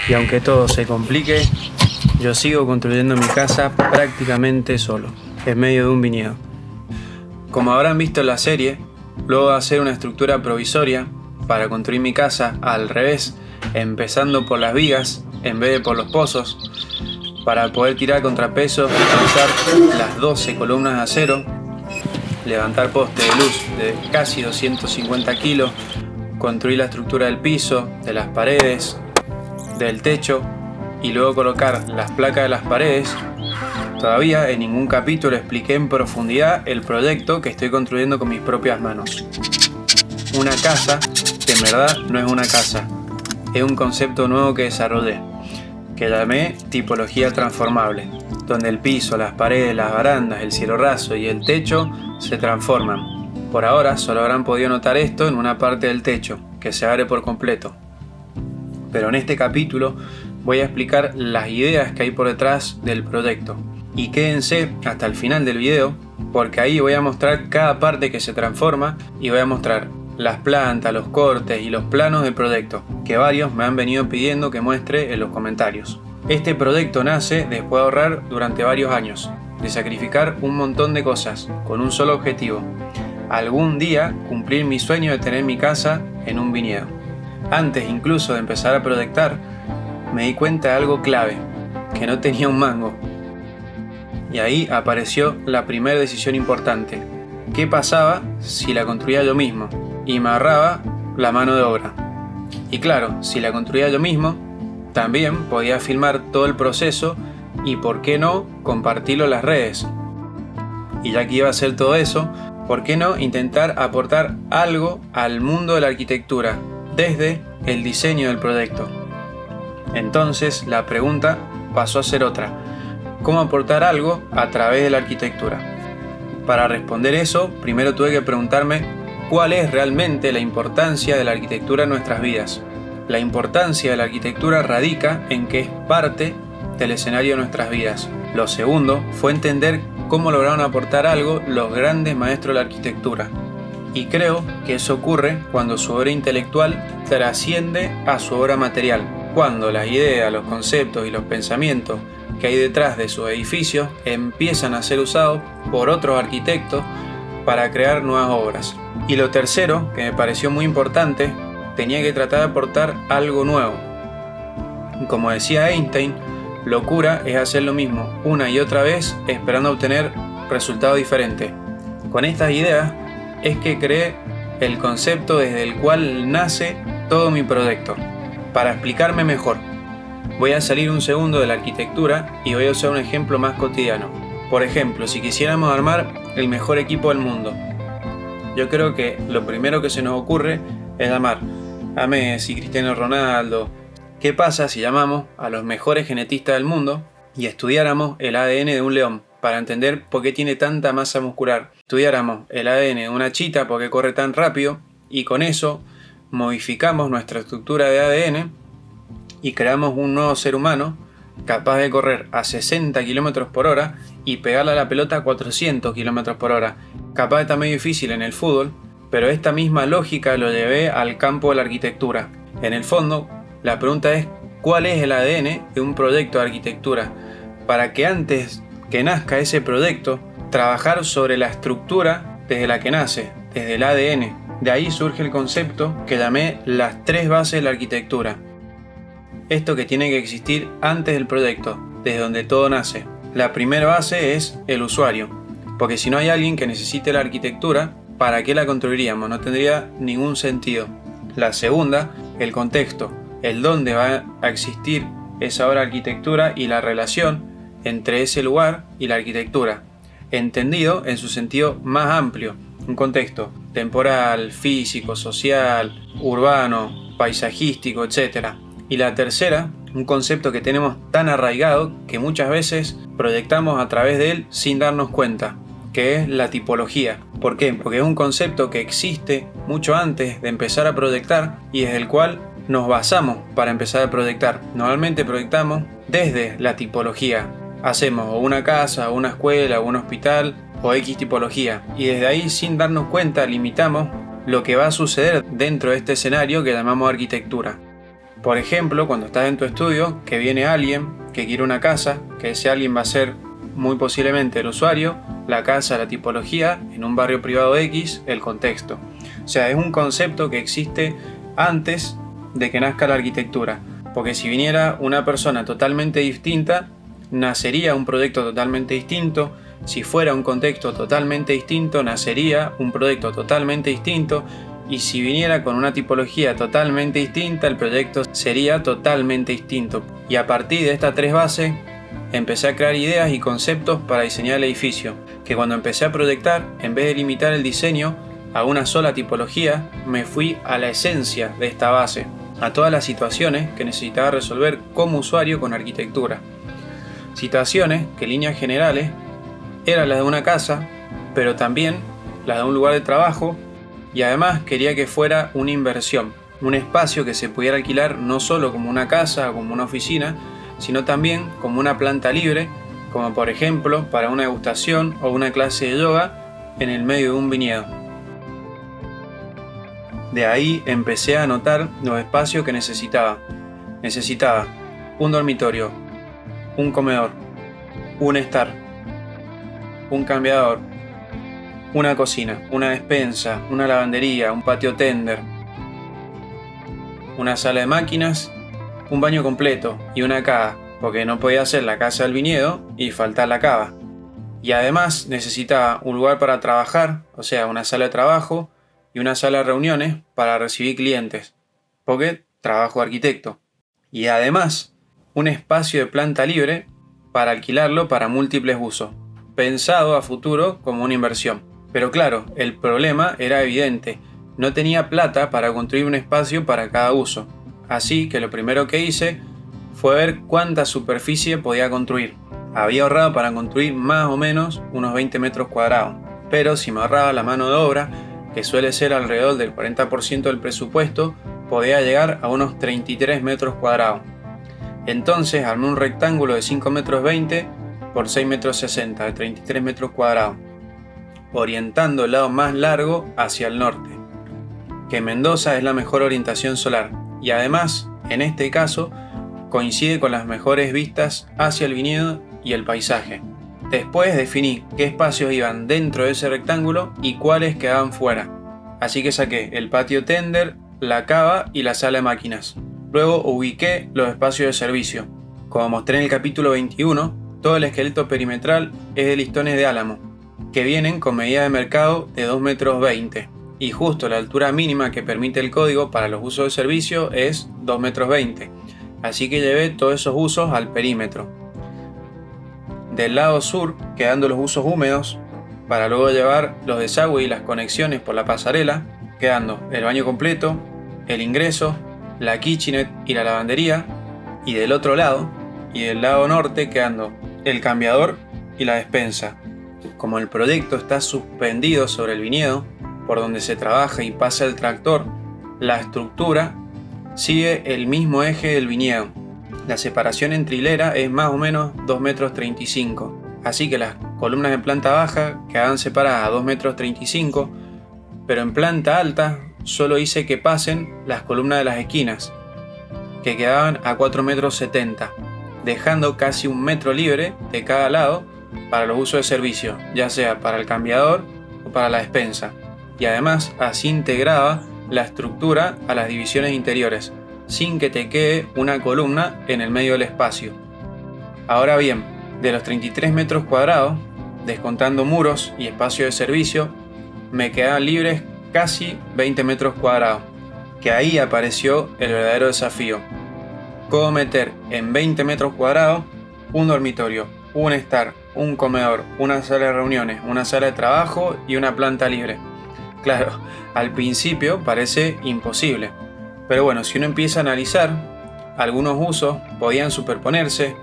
Y aunque todo se complique, yo sigo construyendo mi casa prácticamente solo, en medio de un viñedo. Como habrán visto en la serie, luego de hacer una estructura provisoria para construir mi casa al revés, empezando por las vigas en vez de por los pozos, para poder tirar contrapesos y utilizar las 12 columnas de acero, levantar postes de luz de casi 250 kilos, construir la estructura del piso, de las paredes, del techo y luego colocar las placas de las paredes. Todavía en ningún capítulo expliqué en profundidad el proyecto que estoy construyendo con mis propias manos. Una casa que en verdad no es una casa, es un concepto nuevo que desarrollé, que llamé tipología transformable, donde el piso, las paredes, las barandas, el cielo raso y el techo se transforman. Por ahora solo habrán podido notar esto en una parte del techo, que se abre por completo. Pero en este capítulo voy a explicar las ideas que hay por detrás del proyecto. Y quédense hasta el final del video, porque ahí voy a mostrar cada parte que se transforma y voy a mostrar las plantas, los cortes y los planos del proyecto, que varios me han venido pidiendo que muestre en los comentarios. Este proyecto nace después de ahorrar durante varios años, de sacrificar un montón de cosas, con un solo objetivo: algún día cumplir mi sueño de tener mi casa en un viñedo. Antes incluso de empezar a proyectar, me di cuenta de algo clave, que no tenía un mango. Y ahí apareció la primera decisión importante: ¿qué pasaba si la construía yo mismo? Y me ahorraba la mano de obra. Y claro, si la construía yo mismo, también podía filmar todo el proceso y, ¿por qué no?, compartirlo en las redes. Y ya que iba a hacer todo eso, ¿por qué no intentar aportar algo al mundo de la arquitectura desde el diseño del proyecto? Entonces la pregunta pasó a ser otra: ¿cómo aportar algo a través de la arquitectura? Para responder eso, primero tuve que preguntarme cuál es realmente la importancia de la arquitectura en nuestras vidas. La importancia de la arquitectura radica en que es parte del escenario de nuestras vidas. Lo segundo fue entender cómo lograron aportar algo los grandes maestros de la arquitectura. Y creo que eso ocurre cuando su obra intelectual trasciende a su obra material, cuando las ideas, los conceptos y los pensamientos que hay detrás de sus edificios empiezan a ser usados por otros arquitectos para crear nuevas obras. Y lo tercero, que me pareció muy importante, tenía que tratar de aportar algo nuevo. Como decía Einstein, locura es hacer lo mismo una y otra vez esperando obtener resultados diferentes. Con estas ideas es que creé el concepto desde el cual nace todo mi proyecto. Para explicarme mejor, voy a salir un segundo de la arquitectura y voy a usar un ejemplo más cotidiano. Por ejemplo, si quisiéramos armar el mejor equipo del mundo, yo creo que lo primero que se nos ocurre es llamar a Messi, Cristiano Ronaldo. ¿Qué pasa si llamamos a los mejores genetistas del mundo y estudiáramos el ADN de un león para entender por qué tiene tanta masa muscular? Estudiáramos el ADN de una chita porque corre tan rápido y con eso modificamos nuestra estructura de ADN y creamos un nuevo ser humano capaz de correr a 60 km por hora y pegarle a la pelota a 400 km por hora. Capaz está medio difícil en el fútbol, pero esta misma lógica lo llevé al campo de la arquitectura. En el fondo, la pregunta es: ¿cuál es el ADN de un proyecto de arquitectura? Para que antes que nazca ese proyecto, trabajar sobre la estructura desde la que nace, desde el ADN. De ahí surge el concepto que llamé las 3 bases de la arquitectura. Esto que tiene que existir antes del proyecto, desde donde todo nace. La primera base es el usuario, porque si no hay alguien que necesite la arquitectura, ¿para qué la construiríamos? No tendría ningún sentido. La segunda, el contexto, el dónde va a existir esa obra de arquitectura y la relación entre ese lugar y la arquitectura, entendido en su sentido más amplio, un contexto temporal, físico, social, urbano, paisajístico, etc. Y la tercera, un concepto que tenemos tan arraigado que muchas veces proyectamos a través de él sin darnos cuenta, que es la tipología. ¿Por qué? Porque es un concepto que existe mucho antes de empezar a proyectar y desde el cual nos basamos para empezar a proyectar. Normalmente proyectamos desde la tipología. Hacemos o una casa, o una escuela, o un hospital, o X tipología. Y desde ahí, sin darnos cuenta, limitamos lo que va a suceder dentro de este escenario que llamamos arquitectura. Por ejemplo, cuando estás en tu estudio, que viene alguien que quiere una casa, que ese alguien va a ser muy posiblemente el usuario, la casa, la tipología, en un barrio privado X, el contexto. O sea, es un concepto que existe antes de que nazca la arquitectura, porque si viniera una persona totalmente distinta, nacería un proyecto totalmente distinto. Si fuera un contexto totalmente distinto, nacería un proyecto totalmente distinto. Y si viniera con una tipología totalmente distinta, el proyecto sería totalmente distinto. Y a partir de estas tres bases, empecé a crear ideas y conceptos para diseñar el edificio, que cuando empecé a proyectar, en vez de limitar el diseño a una sola tipología, me fui a la esencia de esta base, a todas las situaciones que necesitaba resolver como usuario con arquitectura. Situaciones que en líneas generales eran las de una casa, pero también las de un lugar de trabajo, y además quería que fuera una inversión, un espacio que se pudiera alquilar no solo como una casa o como una oficina, sino también como una planta libre, como por ejemplo para una degustación o una clase de yoga en el medio de un viñedo. De ahí empecé a anotar los espacios que necesitaba. Necesitaba un dormitorio, un comedor, un estar, un cambiador, una cocina, una despensa, una lavandería, un patio tender, una sala de máquinas, un baño completo y una cava, porque no podía ser la casa del viñedo y faltar la cava. Y además necesitaba un lugar para trabajar, o sea, una sala de trabajo y una sala de reuniones para recibir clientes, porque trabajo de arquitecto. Y además, un espacio de planta libre para alquilarlo para múltiples usos, pensado a futuro como una inversión. Pero claro, el problema era evidente, no tenía plata para construir un espacio para cada uso. Así que lo primero que hice fue ver cuánta superficie podía construir. Había ahorrado para construir más o menos unos 20 metros cuadrados, pero si me ahorraba la mano de obra, que suele ser alrededor del 40% del presupuesto, podía llegar a unos 33 metros cuadrados. Entonces armé un rectángulo de 5 metros 20 por 6 metros 60, de 33 metros cuadrados, orientando el lado más largo hacia el norte, que Mendoza es la mejor orientación solar, y además, en este caso, coincide con las mejores vistas hacia el viñedo y el paisaje. Después definí qué espacios iban dentro de ese rectángulo y cuáles quedaban fuera. Así que saqué el patio tender, la cava y la sala de máquinas. Luego ubiqué los espacios de servicio. Como mostré en el capítulo 21, todo el esqueleto perimetral es de listones de álamo, que vienen con medida de mercado de 2,20 metros, y justo la altura mínima que permite el código para los usos de servicio es 2,20 metros. Así que llevé todos esos usos al perímetro. Del lado sur, quedando los usos húmedos, para luego llevar los desagües y las conexiones por la pasarela, quedando el baño completo, el ingreso, la kitchenette y la lavandería, y del otro lado, y del lado norte, quedando el cambiador y la despensa. Como el proyecto está suspendido sobre el viñedo, por donde se trabaja y pasa el tractor, la estructura sigue el mismo eje del viñedo. La separación entre hilera es más o menos 2,35 metros, así que las columnas en planta baja quedan separadas a 2,35 metros, pero en planta alta solo hice que pasen las columnas de las esquinas, que quedaban a 4,70 metros, dejando casi 1 metro libre de cada lado para los usos de servicio, ya sea para el cambiador o para la despensa, y además así integraba la estructura a las divisiones interiores, sin que te quede una columna en el medio del espacio. Ahora bien, de los 33 metros cuadrados, descontando muros y espacio de servicio, me quedaban libres casi 20 metros cuadrados, que ahí apareció el verdadero desafío. ¿Cómo meter en 20 metros cuadrados un dormitorio, un estar, un comedor, una sala de reuniones, una sala de trabajo y una planta libre? Claro, al principio parece imposible, pero bueno, si uno empieza a analizar, algunos usos podían superponerse.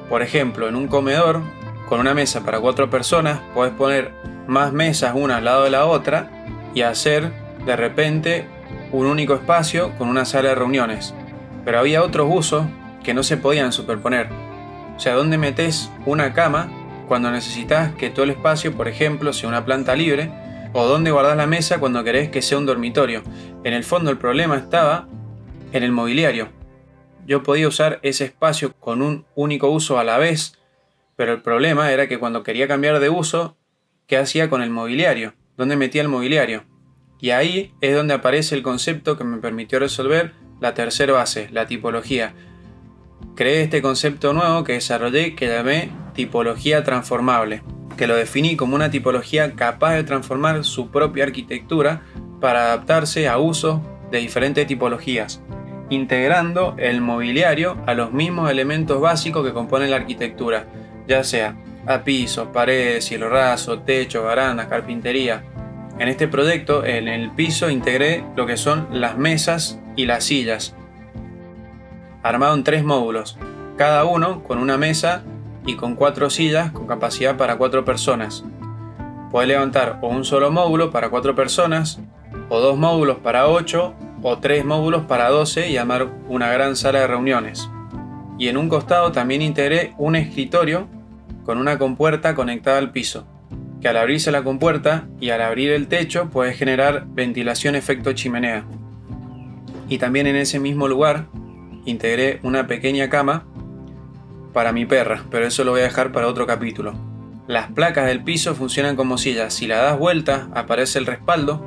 Por ejemplo, en un comedor, con una mesa para 4 personas, podés poner más mesas una al lado de la otra y hacer de repente un único espacio con una sala de reuniones. Pero había otros usos que no se podían superponer. O sea, ¿dónde metés una cama cuando necesitas que todo el espacio, por ejemplo, sea una planta libre? ¿O dónde guardás la mesa cuando querés que sea un dormitorio? En el fondo el problema estaba en el mobiliario. yo podía usar ese espacio con un único uso a la vez, pero el problema era que cuando quería cambiar de uso, ¿qué hacía con el mobiliario? ¿Dónde metía el mobiliario? Y ahí es donde aparece el concepto que me permitió resolver la tercera base, la tipología. Creé este concepto nuevo que desarrollé que llamé tipología transformable, que lo definí como una tipología capaz de transformar su propia arquitectura para adaptarse a usos de diferentes tipologías, integrando el mobiliario a los mismos elementos básicos que componen la arquitectura, ya sea a pisos, paredes, cielo raso, techo, barandas, carpintería. En este proyecto, en el piso, integré lo que son las mesas y las sillas, armado en 3 módulos, cada uno con una mesa y con 4 sillas con capacidad para 4 personas. Puedes levantar o un solo módulo para 4 personas, o 2 módulos para 8, o 3 módulos para 12 y armar una gran sala de reuniones. Y en un costado también integré un escritorio con una compuerta conectada al piso, que al abrirse la compuerta y al abrir el techo puede generar ventilación efecto chimenea. Y también en ese mismo lugar integré una pequeña cama para mi perra, pero eso lo voy a dejar para otro capítulo. Las placas del piso funcionan como sillas. Si la das vuelta, aparece el respaldo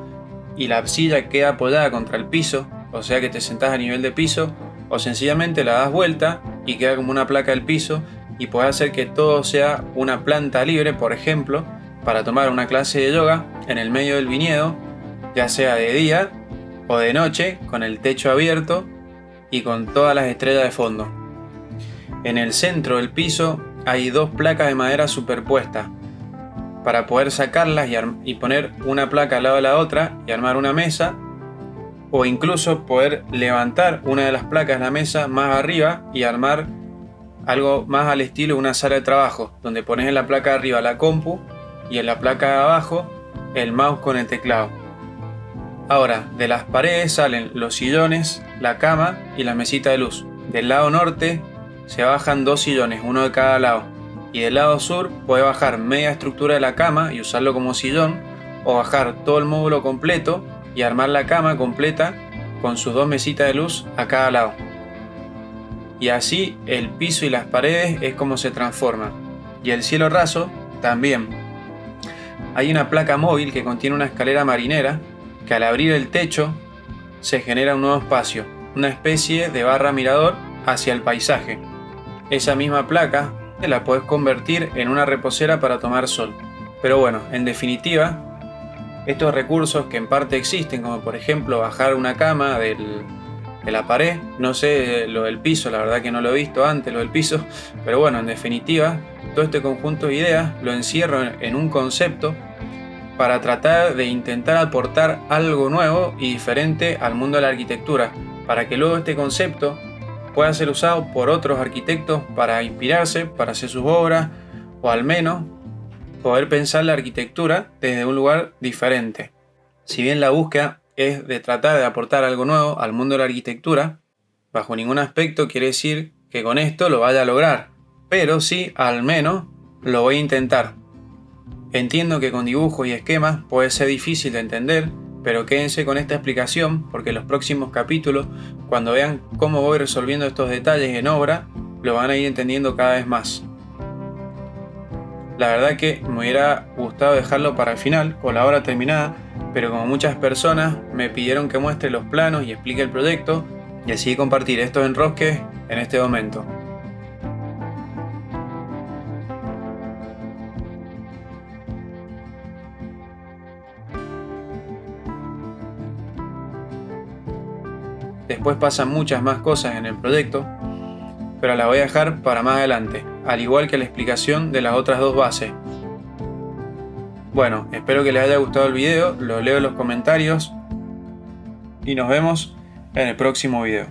y la silla queda apoyada contra el piso, o sea que te sentás a nivel de piso, o sencillamente la das vuelta y queda como una placa del piso y puedes hacer que todo sea una planta libre, por ejemplo, para tomar una clase de yoga en el medio del viñedo, ya sea de día o de noche, con el techo abierto y con todas las estrellas de fondo. En el centro del piso hay 2 placas de madera superpuestas para poder sacarlas y poner una placa al lado de la otra y armar una mesa, o incluso poder levantar una de las placas de la mesa más arriba y armar algo más al estilo de una sala de trabajo, donde pones en la placa de arriba la compu y en la placa de abajo el mouse con el teclado. Ahora, de las paredes salen los sillones, la cama y la mesita de luz. Del lado norte se bajan 2 sillones, uno de cada lado. Y del lado sur puede bajar media estructura de la cama y usarlo como sillón, o bajar todo el módulo completo y armar la cama completa con sus 2 mesitas de luz a cada lado. Y así el piso y las paredes es como se transforman. Y el cielo raso también. Hay una placa móvil que contiene una escalera marinera que al abrir el techo se genera un nuevo espacio, una especie de barra mirador hacia el paisaje. Esa misma placa la puedes convertir en una reposera para tomar sol. Pero bueno, en definitiva, estos recursos que en parte existen, como por ejemplo bajar una cama de la pared, no sé lo del piso, la verdad que no lo he visto antes, lo del piso, pero bueno, en definitiva, todo este conjunto de ideas lo encierro en un concepto para tratar de intentar aportar algo nuevo y diferente al mundo de la arquitectura, para que luego este concepto pueda ser usado por otros arquitectos para inspirarse, para hacer sus obras, o al menos poder pensar la arquitectura desde un lugar diferente. Si bien la búsqueda es de tratar de aportar algo nuevo al mundo de la arquitectura, bajo ningún aspecto quiere decir que con esto lo vaya a lograr, pero sí al menos lo voy a intentar. Entiendo que con dibujos y esquemas puede ser difícil de entender, pero quédense con esta explicación porque en los próximos capítulos, cuando vean cómo voy resolviendo estos detalles en obra, lo van a ir entendiendo cada vez más. La verdad que me hubiera gustado dejarlo para el final, con la obra terminada, pero como muchas personas me pidieron que muestre los planos y explique el proyecto, y así compartir estos enrosques en este momento. Después pasan muchas más cosas en el proyecto, pero las voy a dejar para más adelante, al igual que la explicación de las otras 2 bases. Bueno, espero que les haya gustado el video, lo leo en los comentarios y nos vemos en el próximo video.